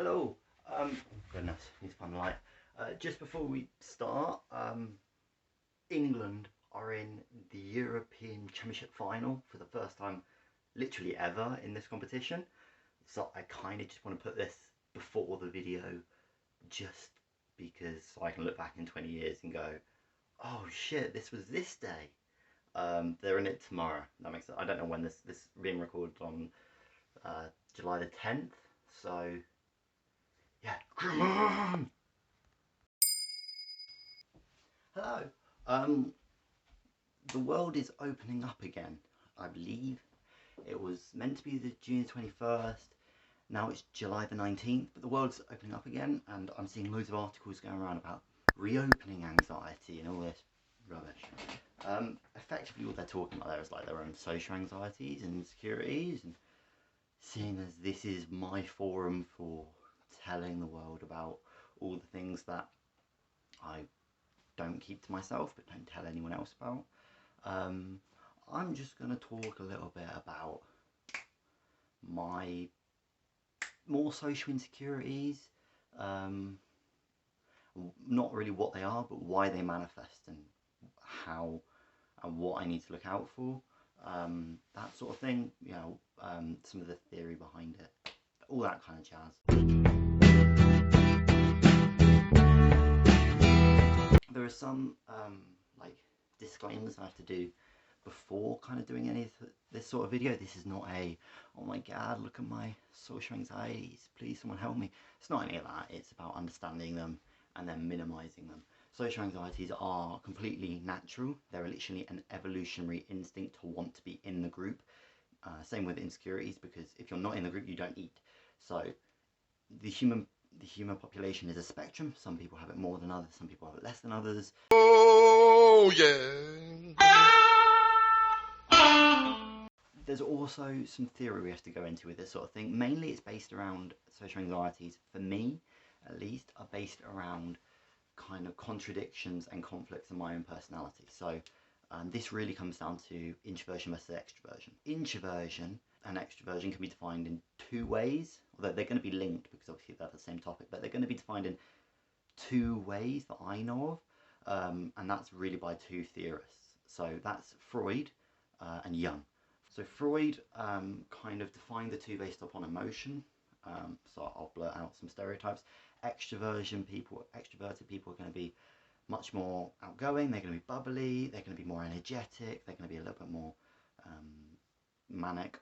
Hello. Goodness, need to find the light. Just before we start, England are in the European Championship final for the first time, literally ever, in this competition. So I kind of just want to put this before the video, just because so I can look back in 20 years and go, oh shit, this was this day. They're in it tomorrow. That makes sense. I don't know when this being recorded on July the 10th. So yeah, come on! Hello. The world is opening up again, I believe. It was meant to be the June 21st. Now it's July the 19th, but the world's opening up again, and I'm seeing loads of articles going around about reopening anxiety and all this rubbish. Effectively, what they're talking about there is like their own social anxieties and insecurities, and seeing as this is my forum for telling the world about all the things that I don't keep to myself but don't tell anyone else about, I'm just going to talk a little bit about my more social insecurities, not really what they are but why they manifest and how and what I need to look out for, that sort of thing, you know, some of the theory behind it, all that kind of jazz. There are some like disclaimers I have to do before kind of doing any of this sort of video. This is not a, oh my god, look at my social anxieties, please someone help me. It's not any of that. It's about understanding them and then minimizing them. Social anxieties are completely natural. They're literally an evolutionary instinct to want to be in the group. Same with insecurities, because if you're not in the group, you don't eat. So the human population is a spectrum. Some people have it more than others, some people have it less than others. Oh yeah. There's also some theory we have to go into with this sort of thing. Mainly it's based around social anxieties, for me at least, are based around kind of contradictions and conflicts in my own personality. So this really comes down to introversion versus extroversion. Introversion and extroversion can be defined in two ways, although they're going to be linked because obviously they're the same topic, but they're going to be defined in two ways that I know of, and that's really by two theorists. So that's Freud and Jung. So Freud kind of defined the two based upon emotion. So I'll blurt out some stereotypes. Extroverted people are going to be much more outgoing, they're going to be bubbly, they're going to be more energetic, they're going to be a little bit more manic,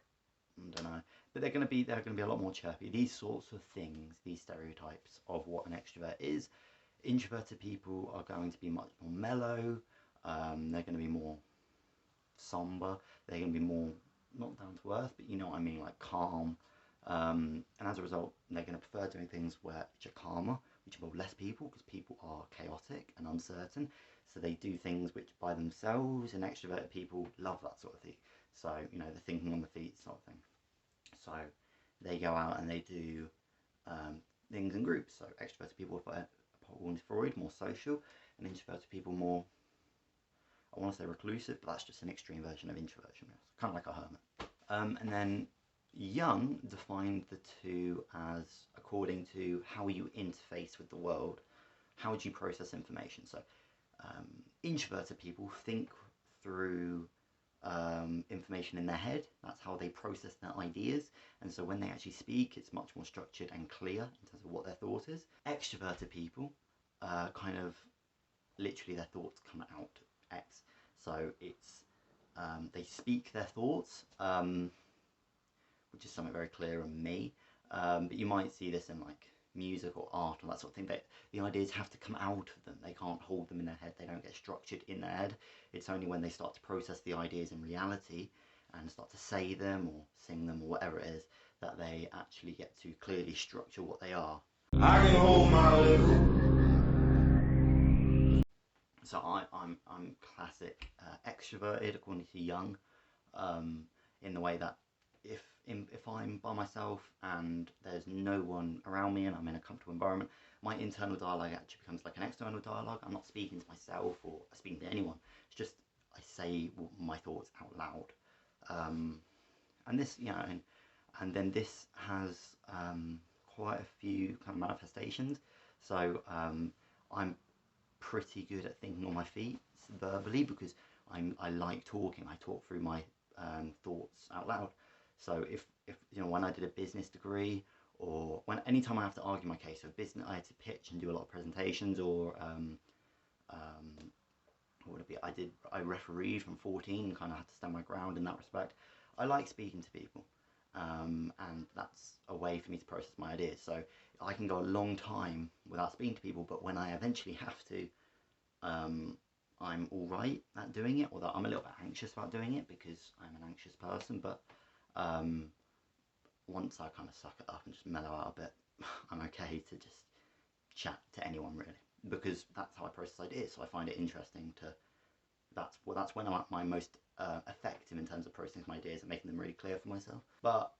I don't know, but they're going to be a lot more chirpy. These sorts of things, these stereotypes of what an extrovert is. Introverted people are going to be much more mellow, they're going to be more somber, they're going to be more, not down to earth, but you know what I mean, like calm, and as a result they're going to prefer doing things which are calmer, which involve less people, because people are chaotic and uncertain, so they do things which by themselves, and extroverted people love that sort of thing. So, you know, the thinking on the feet sort of thing. So they go out and they do things in groups. So extroverted people are, according to Freud, more social, and introverted people more, I want to say reclusive, but that's just an extreme version of introversion. It's kind of like a hermit. And then Jung defined the two as according to how you interface with the world, how would you process information. So introverted people think through information in their head. That's how they process their ideas, and so when they actually speak, it's much more structured and clear in terms of what their thought is. Extroverted people kind of literally their thoughts come out X, so it's they speak their thoughts, which is something very clear on me, but you might see this in like music or art and that sort of thing, that the ideas have to come out of them. They can't hold them in their head, they don't get structured in their head. It's only when they start to process the ideas in reality and start to say them or sing them or whatever it is that they actually get to clearly structure what they are. I can hold my little. So I'm classic extroverted according to Jung, in the way that if I'm by myself and there's no one around me and I'm in a comfortable environment, my internal dialogue actually becomes like an external dialogue. I'm not speaking to myself or speaking to anyone. It's just I say my thoughts out loud, and this, you know, and then this has quite a few kind of manifestations. So I'm pretty good at thinking on my feet verbally, because I like talking. I talk through my thoughts out loud. So if you know, when I did a business degree, or when anytime I have to argue my case, so business, I had to pitch and do a lot of presentations, or what would it be? I refereed from 14 and kind of had to stand my ground in that respect. I like speaking to people, and that's a way for me to process my ideas. So I can go a long time without speaking to people, but when I eventually have to, I'm all right at doing it, although I'm a little bit anxious about doing it because I'm an anxious person. But once I kind of suck it up and just mellow out a bit, I'm okay to just chat to anyone, really, because that's how I process ideas. So I find it interesting to. That's when I'm at my most effective in terms of processing my ideas and making them really clear for myself. But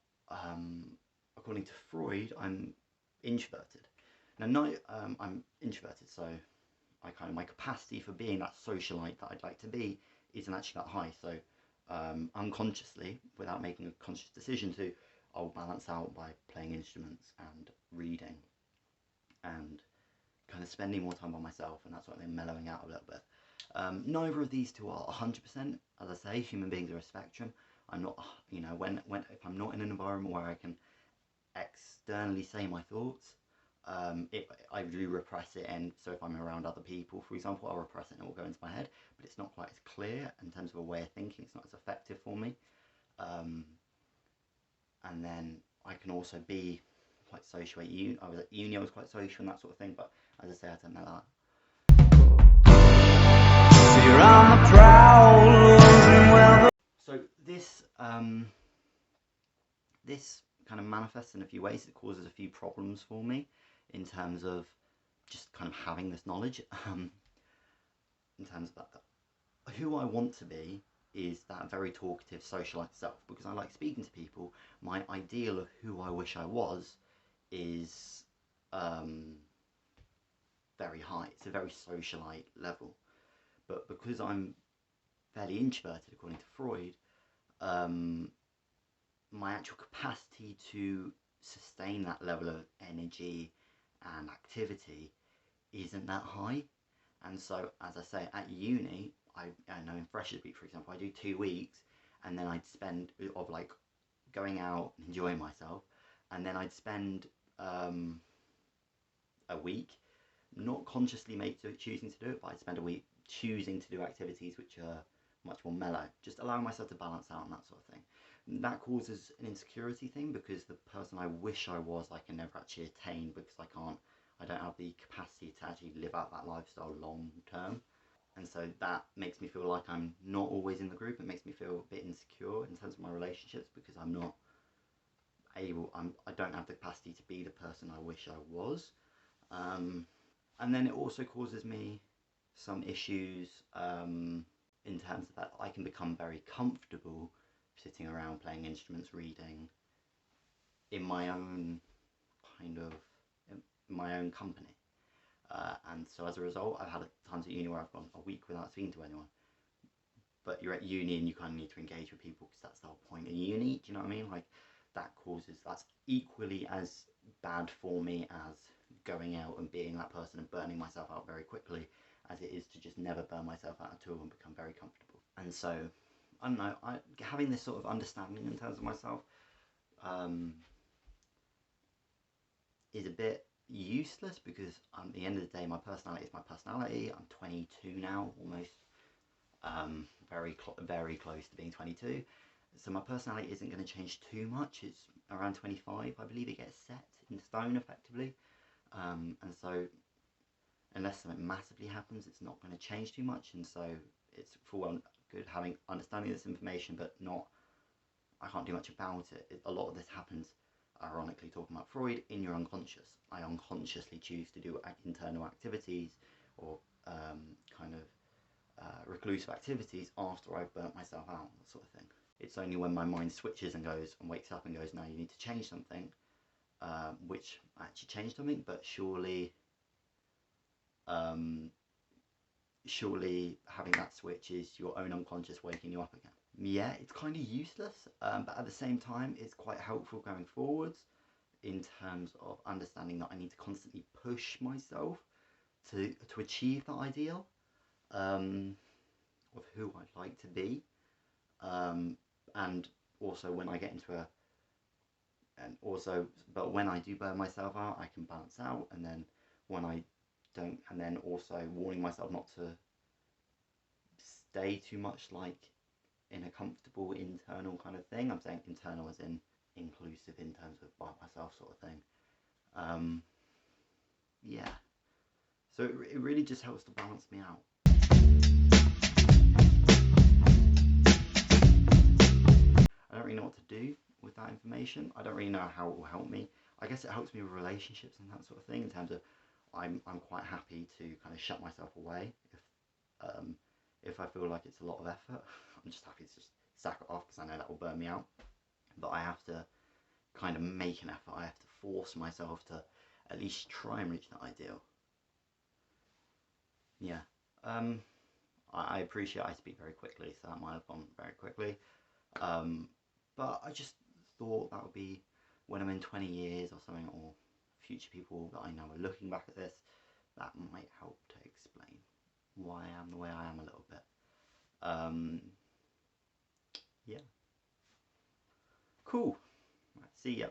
according to Freud, I'm introverted. Now, I'm introverted, so my capacity for being that socialite that I'd like to be isn't actually that high. So unconsciously, without making a conscious decision to, I'll balance out by playing instruments and reading and kind of spending more time by myself, and that's what I'm mellowing out a little bit. Neither of these two are 100%. As I say, human beings are a spectrum. I'm not, you know, if I'm not in an environment where I can externally say my thoughts, I do repress it. And so if I'm around other people, for example, I'll repress it and it will go into my head, but it's not quite as clear in terms of a way of thinking. It's not as effective for me. And then I can also be quite social at uni. I was at uni, I was quite social and that sort of thing, but as I say, I don't know that. So this this kind of manifests in a few ways. It causes a few problems for me in terms of just kind of having this knowledge. In terms of that, who I want to be is that very talkative socialite self, because I like speaking to people. My ideal of who I wish I was is very high. It's a very socialite level. But because I'm fairly introverted, according to Freud, my actual capacity to sustain that level of energy and activity isn't that high. And so, as I say, at uni, I know in Freshers Week, for example, I do 2 weeks, and then I'd spend of like going out and enjoying myself, and then I'd spend a week not consciously choosing to do it, but I'd spend a week choosing to do activities which are much more mellow, just allowing myself to balance out and that sort of thing. And that causes an insecurity thing, because the person I wish I was, I can never actually attain, because I don't have the capacity to actually live out that lifestyle long term. And so that makes me feel like I'm not always in the group. It makes me feel a bit insecure in terms of my relationships, because I'm not able, I don't have the capacity to be the person I wish I was. And then it also causes me some issues in terms of that I can become very comfortable sitting around playing instruments, reading in my own company. And so as a result, I've had times at uni where I've gone a week without speaking to anyone. But you're at uni and you kind of need to engage with people, because that's the whole point in uni. Do you know what I mean? Like that's equally as bad for me as going out and being that person and burning myself out very quickly, as it is to just never burn myself out at all and become very comfortable. And so, I don't know, having this sort of understanding in terms of myself is a bit useless, because at the end of the day, my personality is my personality. I'm 22 now, almost very close to being 22. So my personality isn't going to change too much. It's around 25, I believe it gets set in stone effectively. And so unless something massively happens, it's not going to change too much. And so it's full on good understanding this information, but I can't do much about it. A lot of this happens, ironically, talking about Freud, in your unconscious. I unconsciously choose to do internal activities or reclusive activities after I've burnt myself out, that sort of thing. It's only when my mind switches and wakes up and goes, no, you need to change something, which I actually changed something, but surely having that switch is your own unconscious waking you up again. Yeah, it's kind of useless, but at the same time, it's quite helpful going forwards. in terms of understanding that I need to constantly push myself to achieve that ideal of who I'd like to be, and also when I get into a and also but when I do burn myself out, I can balance out, and then when I don't, and then also warning myself not to stay too much like in a comfortable internal kind of thing. I'm saying internal as in inclusive in terms of by myself sort of thing. Yeah, so it really just helps to balance me out. I don't really know what to do with that information. I don't really know how it will help me. I guess it helps me with relationships and that sort of thing, in terms of I'm quite happy to kind of shut myself away if I feel like it's a lot of effort. I'm just happy to just sack it off because I know that will burn me out. But I have to kind of make an effort. I have to force myself to at least try and reach that ideal. Yeah. I appreciate I speak very quickly, so that might have gone very quickly. But I just thought that would be when I'm in 20 years or something, or future people that I know are looking back at this, that might help to explain why I am the way I am a little bit. Yeah. Cool. Right, see ya.